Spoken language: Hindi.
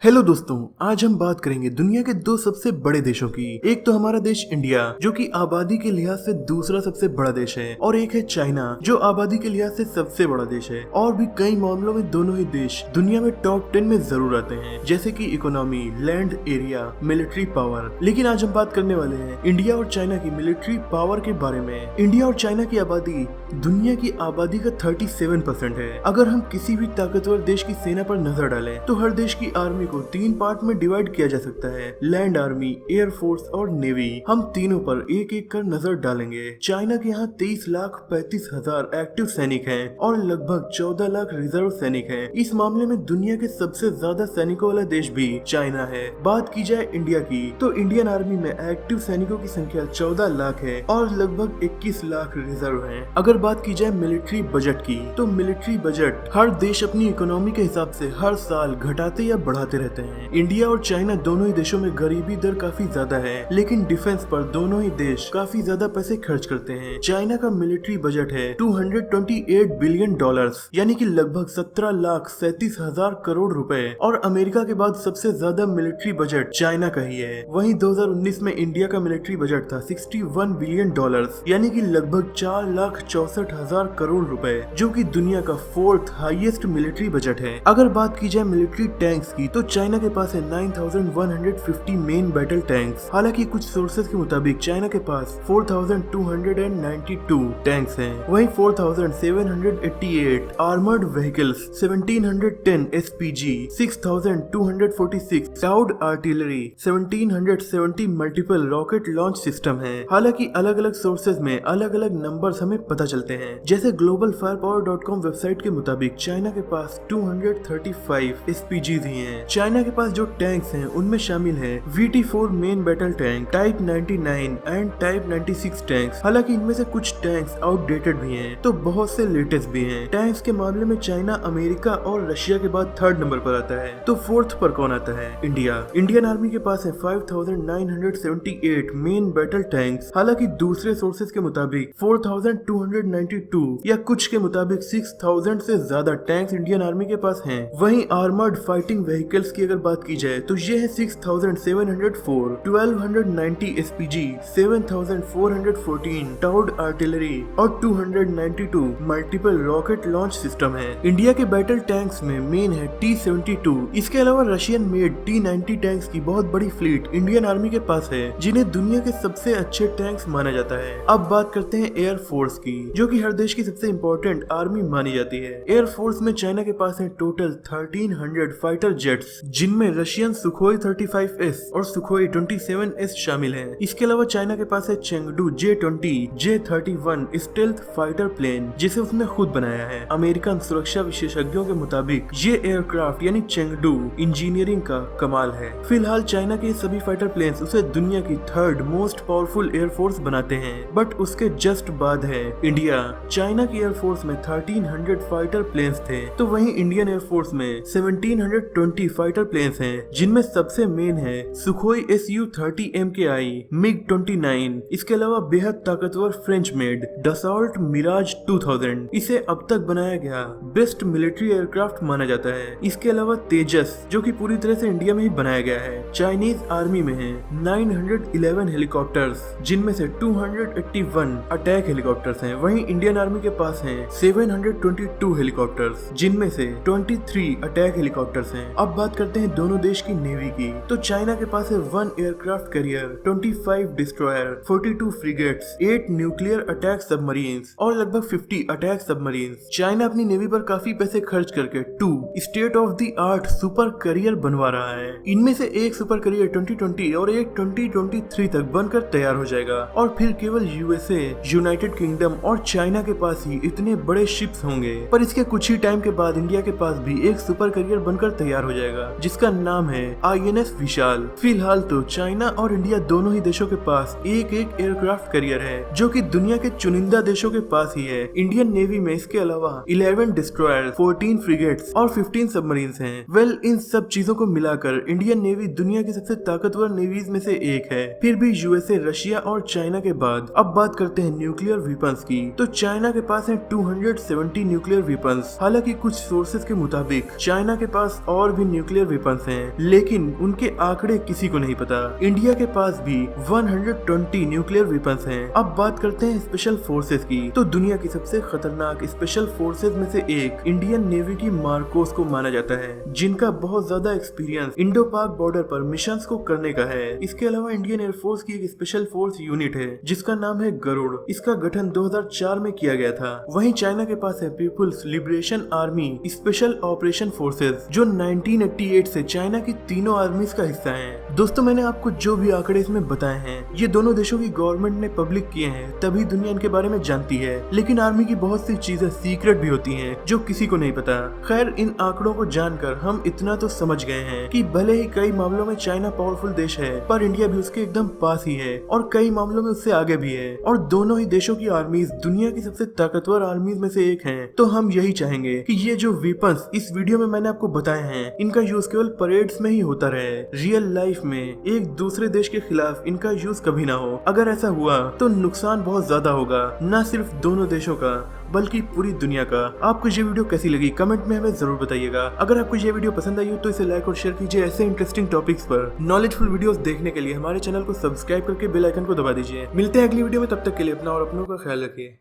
हेलो दोस्तों, आज हम बात करेंगे दुनिया के दो सबसे बड़े देशों की। एक तो हमारा देश इंडिया, जो कि आबादी के लिहाज से दूसरा सबसे बड़ा देश है, और एक है चाइना, जो आबादी के लिहाज से सबसे बड़ा देश है। और भी कई मामलों में दोनों ही देश दुनिया में टॉप 10 में जरूर आते हैं, जैसे कि economy, land area, military power. लेकिन आज हम बात करने वाले हैं इंडिया और चाइना की मिलिट्री पावर के बारे में। इंडिया और चाइना की आबादी दुनिया की आबादी का 37% है। अगर हम किसी भी ताकतवर देश की सेना पर नजर डालें तो हर देश की आर्मी को 3 पार्ट में डिवाइड किया जा सकता है, लैंड आर्मी, एयर फोर्स और नेवी। हम तीनों पर एक एक कर नजर डालेंगे। चाइना के यहाँ 23,35,000 एक्टिव सैनिक हैं और लगभग 14 लाख रिजर्व सैनिक हैं। इस मामले में दुनिया के सबसे ज्यादा सैनिकों वाला देश भी चाइना है। बात की जाए इंडिया की तो इंडियन आर्मी में एक्टिव सैनिकों की संख्या 14 लाख है और लगभग 21 लाख रिजर्व हैं। अगर बात की जाए मिलिट्री बजट की तो मिलिट्री बजट हर देश अपनी इकोनॉमी के हिसाब से हर साल घटाते या बढ़ाते रहते हैं। इंडिया और चाइना दोनों ही देशों में गरीबी दर काफी ज्यादा है, लेकिन डिफेंस पर दोनों ही देश काफी ज्यादा पैसे खर्च करते हैं। चाइना का मिलिट्री बजट है $228 बिलियन, यानी कि लगभग 17,37,000 करोड़ रुपए, और अमेरिका के बाद सबसे ज्यादा मिलिट्री बजट चाइना का ही है। वहीं 2019 में इंडिया का मिलिट्री बजट था $61 बिलियन, यानी कि लगभग 4,64,000 करोड़ रुपए, जो कि दुनिया का 4th हाईएस्ट मिलिट्री बजट है। अगर बात की जाए मिलिट्री टैंक्स की तो चाइना के पास है 9,150 मेन बैटल टैंक्स। हालांकि कुछ सोर्सेज के मुताबिक चाइना के पास 4,292 टैंक्स हैं। वहीं 4,788 armoured vehicles, 1,710 SPG, 6,246 cloud artillery, 1,770 multiple rocket launch system है। हालांकि अलग अलग सोर्सेज में अलग अलग नंबर्स हमें पता चलते हैं। जैसे globalfirepower.com वेबसाइट के मुताबिक चाइना के पास 235 एसपीजी ही हैं। चाइना के पास जो टैंक्स हैं उनमें शामिल है VT4 main battle tank, type 99 and type 96 tanks. हालांकि इनमें से कुछ टैंक्स आउटडेटेड भी हैं तो बहुत से लेटेस्ट भी हैं। टैंक्स के मामले में चाइना, अमेरिका और रशिया के बाद 3rd नंबर पर आता है। तो 4th पर कौन आता है? इंडिया। इंडियन आर्मी के पास है 5,978 मेन बैटल टैंक्स। हालांकि दूसरे सोर्सेज के मुताबिक 4,292 या कुछ के मुताबिक 6,000 से ज्यादा टैंक्स इंडियन आर्मी के पास हैं। वहीं आर्मर्ड फाइटिंग व्हीकल्स की अगर बात की जाए तो ये है 6,704, 1,290 एसपीजी, 7,414 टाउड आर्टिलरी और 292 मल्टीपल रॉकेट लॉन्च सिस्टम है। इंडिया के बैटल टैंक्स में मेन है T-72। इसके अलावा रशियन मेड T-90 टैंक्स की बहुत बड़ी फ्लीट इंडियन आर्मी के पास है, जिन्हें दुनिया के सबसे अच्छे टैंक्स माना जाता है। अब बात करते हैं एयर फोर्स की, जो कि हर देश की सबसे इम्पोर्टेंट आर्मी मानी जाती है। एयर फोर्स में चाइना के पास है टोटल 1,300 फाइटर जेट्स, जिनमें रशियन सुखोई 35S और सुखोई 27S शामिल हैं। इसके अलावा चाइना के पास है Chengdu J-20, J-31 stealth fighter plane, जिसे उसने खुद बनाया है। अमेरिकन सुरक्षा विशेषज्ञों के मुताबिक ये एयरक्राफ्ट यानी चेंगडू इंजीनियरिंग का कमाल है। फिलहाल चाइना के सभी फाइटर प्लेन्स उसे दुनिया की 3rd मोस्ट पावरफुल एयरफोर्स बनाते हैं, बट उसके जस्ट बाद है इंडिया। चाइना की एयरफोर्स में 1,300 फाइटर प्लेन्स थे, तो वहीं इंडियन एयरफोर्स में 1,720 फाइटर प्लेन्स हैं, जिनमें सबसे मेन है सुखोई Su-30 MKI, MiG-29। इसके अलावा बेहद ताकतवर फ्रेंच मेड डसॉल्ट मिराज 2000 इसे अब तक बनाया गया बेस्ट मिलिट्री एयरक्राफ्ट माना जाता है। इसके अलावा तेजस, जो कि पूरी तरह से इंडिया में ही बनाया गया है। चाइनीज आर्मी में है 911 हेलीकॉप्टर्स, जिनमें से 281 अटैक हेलीकॉप्टर्स हैं। वहीं इंडियन आर्मी के पास है 722 हेलीकॉप्टर्स, जिनमें से 23 अटैक हेलीकॉप्टर्स हैं। अब बात करते हैं दोनों देश की नेवी की। तो चाइना के पास है 1 aircraft carrier, 25 destroyers, 42 frigates, 8 nuclear attack submarines और लगभग 50 अटैक सबमरीन्स। चाइना अपनी नेवी पर काफी पैसे खर्च करके 2 state of the art super carrier बनवा रहा है। इनमें से एक सुपर कैरियर 2020 और एक 2023 तक बनकर तैयार हो जाएगा, और फिर केवल USA, यूनाइटेड किंगडम और चाइना के पास ही इतने बड़े शिप्स होंगे। पर इसके कुछ ही टाइम के बाद इंडिया के पास भी एक सुपर कैरियर बनकर तैयार हो जाएगा, जिसका नाम है INS विशाल। फिलहाल तो चाइना और इंडिया दोनों ही देशों के पास एक एक एयरक्राफ्ट कैरियर है, जो कि दुनिया के चुनिंदा देशों के पास ही है। इंडियन नेवी में इसके अलावा 11 डिस्ट्रॉयर, 14 फ्रिगेट्स और 15 सबमरीन्स हैं। वेल, इन सब चीजों को मिलाकर इंडियन नेवी दुनिया की सबसे ताकतवर नेवीज में से एक है। फिर भी USA, रशिया और चाइना के बाद अब बात करते हैं न्यूक्लियर वेपन्स की। तो चाइना के पास है 270 न्यूक्लियर वेपन्स। हालांकि कुछ सोर्सेज के मुताबिक चाइना के पास और भी न्यूक्लियर वेपन्स हैं, लेकिन उनके आंकड़े किसी को नहीं पता। इंडिया के पास भी 120 न्यूक्लियर वेपन्स हैं। अब बात करते हैं स्पेशल फोर्सेज की। तो दुनिया की सबसे खतरनाक स्पेशल फोर्सेज में से एक इंडियन नेवी की मार्कोस को माना जाता है, जिनका बहुत ज्यादा एक्सपीरियंस इंडो पाक बॉर्डर पर मिशंस को करने का है। इसके अलावा इंडियन एयरफोर्स की एक स्पेशल फोर्स यूनिट है जिसका नाम है गरुड़। इसका गठन 2004 में किया गया था। वहीं चाइना के पास है People's Liberation Army special operation forces, जो 1988 से चाइना की तीनों आर्मीज का हिस्सा है। दोस्तों, मैंने आपको जो भी आंकड़े इसमें बताए हैं, ये दोनों देशों की गवर्नमेंट ने पब्लिक किए हैं, तभी दुनिया इनके बारे में जानती है। लेकिन आर्मी की बहुत सी चीजें सीक्रेट भी होती हैं जो किसी को नहीं पता। खैर, इन आंकड़ों को जानकर हम इतना तो समझ गए हैं कि भले ही कई मामलों में चाइना पावरफुल देश है, पर इंडिया भी उसके एकदम पास ही है और कई मामलों में उससे आगे भी है। और दोनों ही देशों की आर्मीज दुनिया की सबसे ताकतवर आर्मीज में से एक हैं। तो हम यही चाहेंगे कि ये जो वेपन्स इस वीडियो में मैंने आपको बताए हैं, इनका यूज केवल परेड्स में ही होता रहे। रियल लाइफ में एक दूसरे देश के खिलाफ इनका यूज कभी ना हो। अगर ऐसा हुआ तो नुकसान बहुत ज्यादा होगा, न सिर्फ दोनों देशों का बल्कि पूरी दुनिया का। आपको ये वीडियो कैसी लगी कमेंट में हमें जरूर बताइएगा। अगर आपको ये वीडियो पसंद आई हो तो इसे लाइक और शेयर कीजिए। ऐसे इंटरेस्टिंग टॉपिक्स पर नॉलेजफुल वीडियोस देखने के लिए हमारे चैनल को सब्सक्राइब करके बेल आइकन को दबा दीजिए। मिलते हैं अगली वीडियो में, तब तक के लिए अपना और अपनों का ख्याल रखिए।